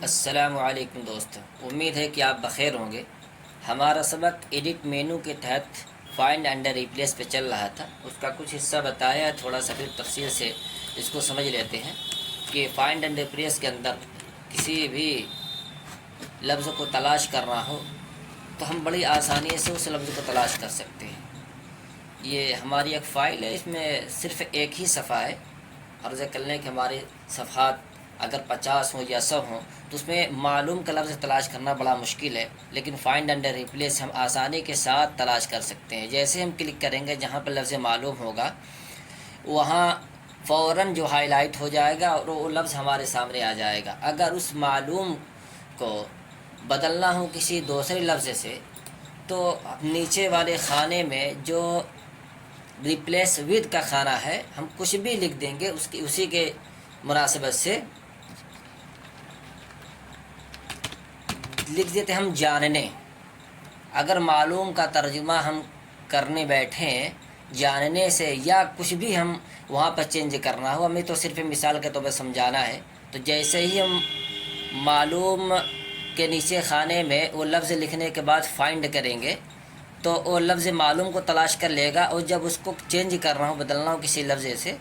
السلام علیکم دوستو، امید ہے کہ آپ بخیر ہوں گے۔ ہمارا سبق ایڈٹ مینو کے تحت فائنڈ انڈر ریپلیس پہ چل رہا تھا، اس کا کچھ حصہ بتایا ہے، تھوڑا سا پھر تفصیل سے اس کو سمجھ لیتے ہیں کہ فائنڈ انڈر ریپلیس کے اندر کسی بھی لفظ کو تلاش کرنا ہو تو ہم بڑی آسانی سے اس لفظ کو تلاش کر سکتے ہیں۔ یہ ہماری ایک فائل ہے، اس میں صرف ایک ہی صفحہ ہے۔ عرض کر لیں کہ ہمارے صفحات اگر 50 ہوں یا 100 ہوں تو اس میں معلوم کا لفظ تلاش کرنا بڑا مشکل ہے، لیکن فائنڈ انڈر ریپلیس ہم آسانی کے ساتھ تلاش کر سکتے ہیں۔ جیسے ہم کلک کریں گے جہاں پر لفظ معلوم ہوگا وہاں فوراً جو ہائی لائٹ ہو جائے گا اور وہ لفظ ہمارے سامنے آ جائے گا۔ اگر اس معلوم کو بدلنا ہو کسی دوسرے لفظ سے تو نیچے والے خانے میں جو ریپلیس ود کا خانہ ہے ہم کچھ بھی لکھ دیں گے، اسی کے مناسبت سے لکھ دیتے ہم جاننے۔ اگر معلوم کا ترجمہ ہم کرنے بیٹھیں جاننے سے یا کچھ بھی ہم وہاں پر چینج کرنا ہو، ہمیں تو صرف مثال کے طور پر سمجھانا ہے، تو جیسے ہی ہم معلوم کے نیچے خانے میں وہ لفظ لکھنے کے بعد فائنڈ کریں گے تو وہ لفظ معلوم کو تلاش کر لے گا، اور جب اس کو چینج کرنا ہو بدلنا ہو کسی لفظ سے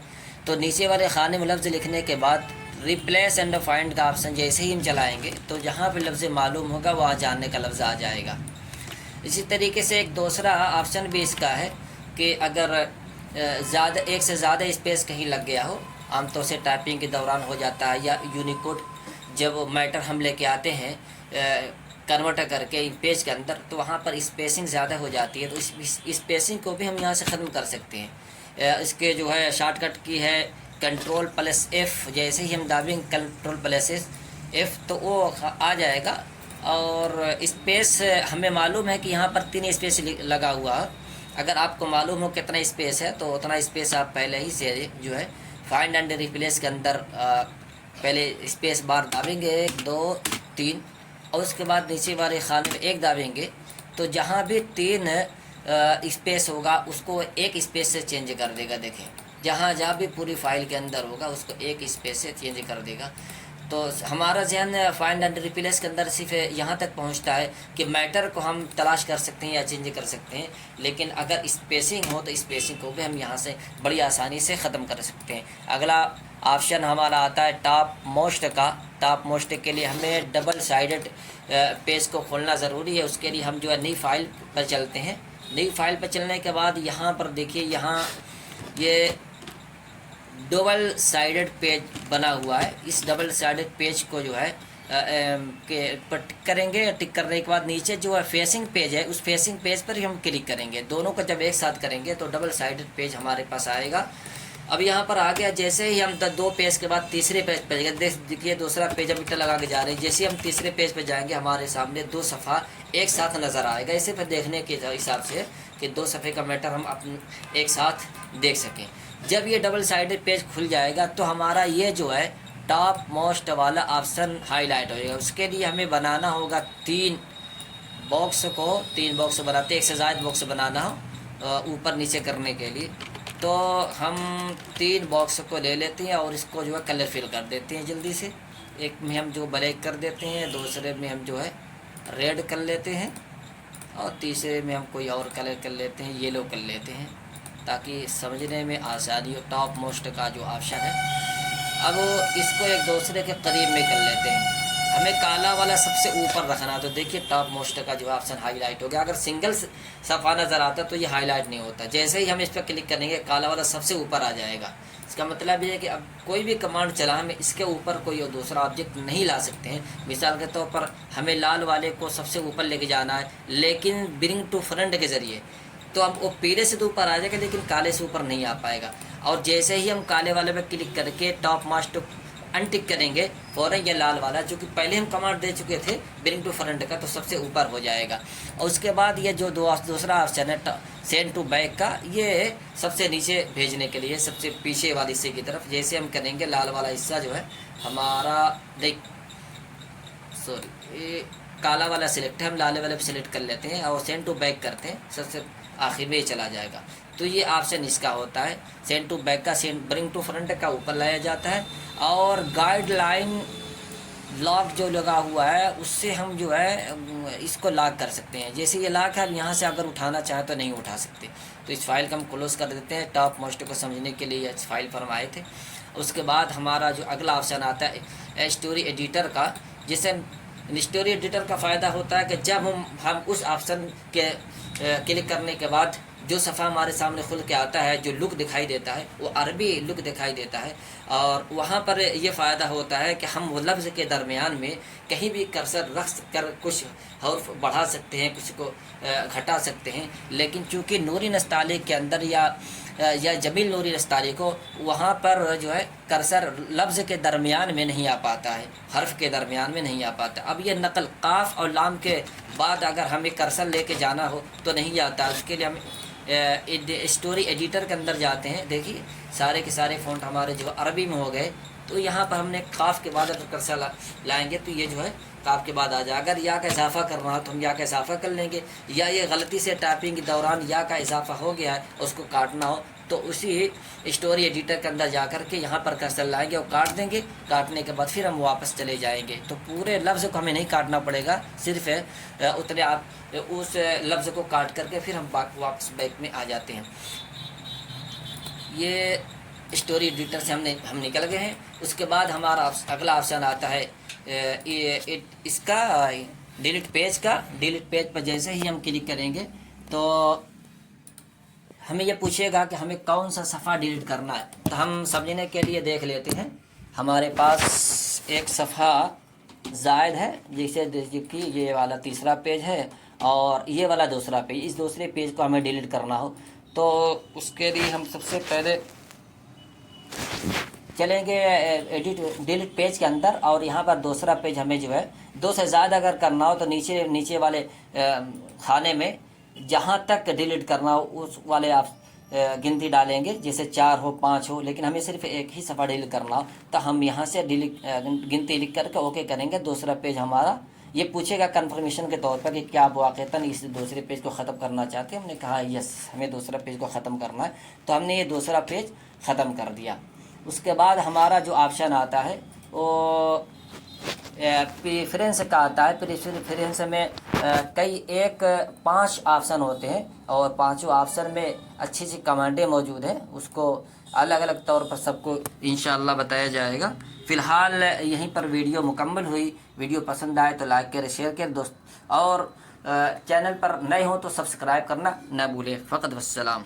تو نیچے والے خانے میں لفظ لکھنے کے بعد ریپلیس اینڈ فائنڈ کا آپشن جیسے ہی ہم چلائیں گے تو جہاں پہ لفظ معلوم ہوگا وہاں جاننے کا لفظ آ جائے گا۔ اسی طریقے سے ایک دوسرا آپشن بھی اس کا ہے کہ اگر ایک سے زیادہ اسپیس کہیں لگ گیا ہو، عام طور سے ٹائپنگ کے دوران ہو جاتا ہے، یا یونیکوڈ جب میٹر ہم لے کے آتے ہیں کنورٹ کر کے پیج کے اندر تو وہاں پر اسپیسنگ زیادہ ہو جاتی ہے، تو اس اسپیسنگ کو بھی ہم یہاں سے ختم کر سکتے ہیں۔ اس کے جو ہے شارٹ کٹ کی ہے Ctrl+F، جیسے ہی ہم دابیں Ctrl+F تو وہ آ جائے گا، اور اسپیس ہمیں معلوم ہے کہ یہاں پر 3 اسپیس لگا ہوا ہے۔ اگر آپ کو معلوم ہو کتنا اسپیس ہے تو اتنا اسپیس آپ پہلے ہی سے جو ہے فائنڈ انڈر ریپلیس کے اندر پہلے اسپیس بار دابیں گے 1 2 3، اور اس کے بعد نیچے والے خانے میں 1 دابیں گے تو جہاں بھی 3 اسپیس ہوگا اس کو 1 اسپیس سے چینج کر دے گا۔ دیکھیں جہاں بھی پوری فائل کے اندر ہوگا اس کو 1 اسپیس سے چینج کر دے گا۔ تو ہمارا ذہن فائنڈ انڈر ریپلیس کے اندر صرف یہاں تک پہنچتا ہے کہ میٹر کو ہم تلاش کر سکتے ہیں یا چینج کر سکتے ہیں، لیکن اگر اسپیسنگ ہو تو اسپیسنگ کو بھی ہم یہاں سے بڑی آسانی سے ختم کر سکتے ہیں۔ اگلا آپشن ہمارا آتا ہے ٹاپ موسٹ کا۔ ٹاپ موسٹ کے لیے ہمیں ڈبل سائیڈڈ پیج کو کھولنا ضروری ہے۔ اس کے لیے ہم جو ہے نئی فائل پر چلتے ہیں۔ نئی فائل پر چلنے کے بعد یہاں پر دیکھیے، یہاں یہ ڈبل سائیڈڈ پیج بنا ہوا ہے۔ اس ڈبل سائیڈڈ پیج کو جو ہے پر ٹک کریں گے، ٹک کرنے کے بعد نیچے جو ہے فیسنگ پیج ہے اس فیسنگ پیج پر ہی ہم کلک کریں گے۔ دونوں کو جب ایک ساتھ کریں گے تو ڈبل سائیڈڈ پیج ہمارے پاس آئے گا۔ اب یہاں پر آ گیا، جیسے ہی ہم 2 پیج کے بعد تیسرے پیج پہ دیکھیے دوسرا پیج ہم اٹھا لگا کے جا رہے ہیں، جیسے ہم تیسرے پیج پہ جائیں گے ہمارے سامنے 2 صفحہ ایک ساتھ نظر آئے گا۔ اسے پہ دیکھنے کے حساب سے کہ 2 صفحے کا میٹر ہم ایک ساتھ دیکھ سکیں۔ جب یہ ڈبل سائیڈڈ پیج کھل جائے گا تو ہمارا یہ جو ہے ٹاپ موسٹ والا آپشن ہائی لائٹ ہوئے گا۔ اس کے لیے ہمیں بنانا ہوگا 3 باکس کو، 3 باکس بناتے، ایک سے زائد باکس بنانا ہو اوپر نیچے کرنے کے لیے، تو ہم 3 باکس کو لے لیتے ہیں اور اس کو جو ہے کلر فل کر دیتے ہیں جلدی سے۔ ایک میں ہم جو بلیک کر دیتے ہیں، دوسرے میں ہم جو ہے ریڈ کر لیتے ہیں، اور تیسرے میں ہم کوئی اور کلر کر لیتے ہیں، یلو کر لیتے ہیں تاکہ سمجھنے میں آسانی ہو۔ ٹاپ موسٹ کا جو آپشن ہے، اب اس کو ایک دوسرے کے قریب میں کر لیتے ہیں۔ ہمیں کالا والا سب سے اوپر رکھنا، تو دیکھیے ٹاپ موسٹ کا جو آپشن ہائی لائٹ ہو گیا۔ اگر سنگل صفحہ نظر آتا تو یہ ہائی لائٹ نہیں ہوتا، جیسے ہی ہم اس پہ کلک کریں گے کالا والا سب سے اوپر آ جائے گا۔ اس کا مطلب یہ ہے کہ اب کوئی بھی کمانڈ چلا ہم اس کے اوپر کوئی دوسرا آبجیکٹ نہیں لا سکتے ہیں۔ مثال کے طور پر ہمیں لال والے کو سب سے اوپر لے کے جانا ہے، لیکن برنگ ٹو فرنٹ کے ذریعے، تو اب وہ پیلے سے تو اوپر آ جائے گا لیکن کالے سے اوپر نہیں آ پائے گا۔ اور جیسے ہی ہم کالے والے پہ کلک کر کے ٹاپ موسٹ انٹک کریں گے فوراً یہ لال والا، جو کہ پہلے ہم کمانڈ دے چکے تھے برنگ ٹو فرنٹ کا، تو سب سے اوپر ہو جائے گا۔ اور اس کے بعد یہ جو دوسرا آپشن ہے سینڈ ٹو بیک کا، یہ سب سے نیچے بھیجنے کے لیے سب سے پیچھے والے حصے کی طرف، جیسے ہم کریں گے لال والا حصہ جو ہے ہمارا کالا والا سلیکٹ ہے، ہم لالے والے پہ سلیکٹ کر لیتے ہیں اور سینڈ ٹو بیک کرتے ہیں، سب سے آخر میں یہ چلا جائے گا۔ تو یہ آپشن اس کا ہوتا ہے سینڈ ٹو بیک کا، برنگ ٹو فرنٹ کا اوپر لایا جاتا ہے، اور گائیڈ لائن لاک جو لگا ہوا ہے اس سے ہم جو ہے اس کو لاک کر سکتے ہیں. جیسے یہ لاک ہے، یہاں سے اگر اٹھانا چاہیں تو نہیں اٹھا سکتے. تو اس فائل کو ہم کلوز کر دیتے ہیں. ٹاپ موسٹ کو سمجھنے کے لیے اس فائل پر ہم آئے تھے. اس کے بعد ہمارا جو اگلا آپشن آتا ہے اسٹوری ایڈیٹر کا، جسے اسٹوری ایڈیٹر کا فائدہ ہوتا ہے کہ جب ہم اس آپشن کے کلک کرنے کے بعد جو صفحہ ہمارے سامنے کھل کے آتا ہے، جو لک دکھائی دیتا ہے وہ عربی لک دکھائی دیتا ہے. اور وہاں پر یہ فائدہ ہوتا ہے کہ ہم وہ لفظ کے درمیان میں کہیں بھی کرسر رکھ کر کچھ حرف بڑھا سکتے ہیں، کچھ کو گھٹا سکتے ہیں. لیکن چونکہ نوری نستعلیق کے اندر یا جمیل نوری نستعلیق کو وہاں پر جو ہے کرسر لفظ کے درمیان میں نہیں آ پاتا ہے، حرف کے درمیان میں نہیں آ پاتا. اب یہ نقل قاف اور لام کے بعد اگر ہمیں کرسر لے کے جانا ہو تو نہیں آتا. اس کے لیے ہم اسٹوری ایڈیٹر کے اندر جاتے ہیں. دیکھیے سارے کے سارے فونٹ ہمارے جو عربی میں ہو گئے. تو یہاں پر ہم نے قاف کے بعد اگر کرسر لائیں گے تو یہ جو ہے قاف کے بعد آ جائے. اگر یا کا اضافہ کرنا ہے تو ہم یا کا اضافہ کر لیں گے، یا یہ غلطی سے ٹائپنگ کے دوران یا کا اضافہ ہو گیا ہے اس کو کاٹنا ہو تو اسی اسٹوری ایڈیٹر کے اندر جا کر کے یہاں پر کرسر لائیں گے اور کاٹ دیں گے. کاٹنے کے بعد پھر ہم واپس چلے جائیں گے. تو پورے لفظ کو ہمیں نہیں کاٹنا پڑے گا، صرف اتنے آپ اس لفظ کو کاٹ کر کے پھر ہم واپس بیک میں آ جاتے ہیں. یہ اسٹوری ایڈیٹر سے ہم نکل گئے ہیں. اس کے بعد ہمارا اگلا آپشن آتا ہے اس کا ڈیلیٹ پیج کا. ڈیلیٹ پیج پر جیسے ہی ہم کلک کریں گے تو ہمیں یہ پوچھے گا کہ ہمیں کون سا صفحہ ڈیلیٹ کرنا ہے. تو ہم سمجھنے کے لیے دیکھ لیتے ہیں. ہمارے پاس ایک صفحہ زائد ہے، جیسے کہ یہ والا تیسرا پیج ہے اور یہ والا دوسرا پیج. اس دوسرے پیج کو ہمیں ڈیلیٹ کرنا ہو تو اس کے لیے ہم سب سے پہلے چلیں گے ڈیلیٹ پیج کے اندر، اور یہاں پر دوسرا پیج ہمیں جو ہے دو سے زائد اگر کرنا ہو تو نیچے والے خانے میں جہاں تک ڈیلیٹ کرنا ہو اس والے آپ گنتی ڈالیں گے، جیسے 4 ہو 5 ہو. لیکن ہمیں صرف ایک ہی صفحہ ڈیلیٹ کرنا ہو تو ہم یہاں سے گنتی لکھ کر کے اوکے کریں گے. دوسرا پیج ہمارا یہ پوچھے گا کنفرمیشن کے طور پر کہ کیا آپ واقعتاً اس دوسرے پیج کو ختم کرنا چاہتے ہیں. ہم نے کہا یس، ہمیں دوسرا پیج کو ختم کرنا ہے. تو ہم نے یہ دوسرا پیج ختم کر دیا. اس کے بعد ہمارا جو آپشن آتا ہے وہ پریفرنس کا آتا ہے. پریفرنس میں کئی 5 آپشن ہوتے ہیں اور پانچوں آپشن میں اچھی کمانڈیں موجود ہیں. اس کو الگ الگ طور پر سب کو انشاءاللہ بتایا جائے گا. فی الحال یہیں پر ویڈیو مکمل ہوئی. ویڈیو پسند آئے تو لائک کریں، شیئر کریں دوست، اور چینل پر نئے ہوں تو سبسکرائب کرنا نہ بھولیں. فقط والسلام.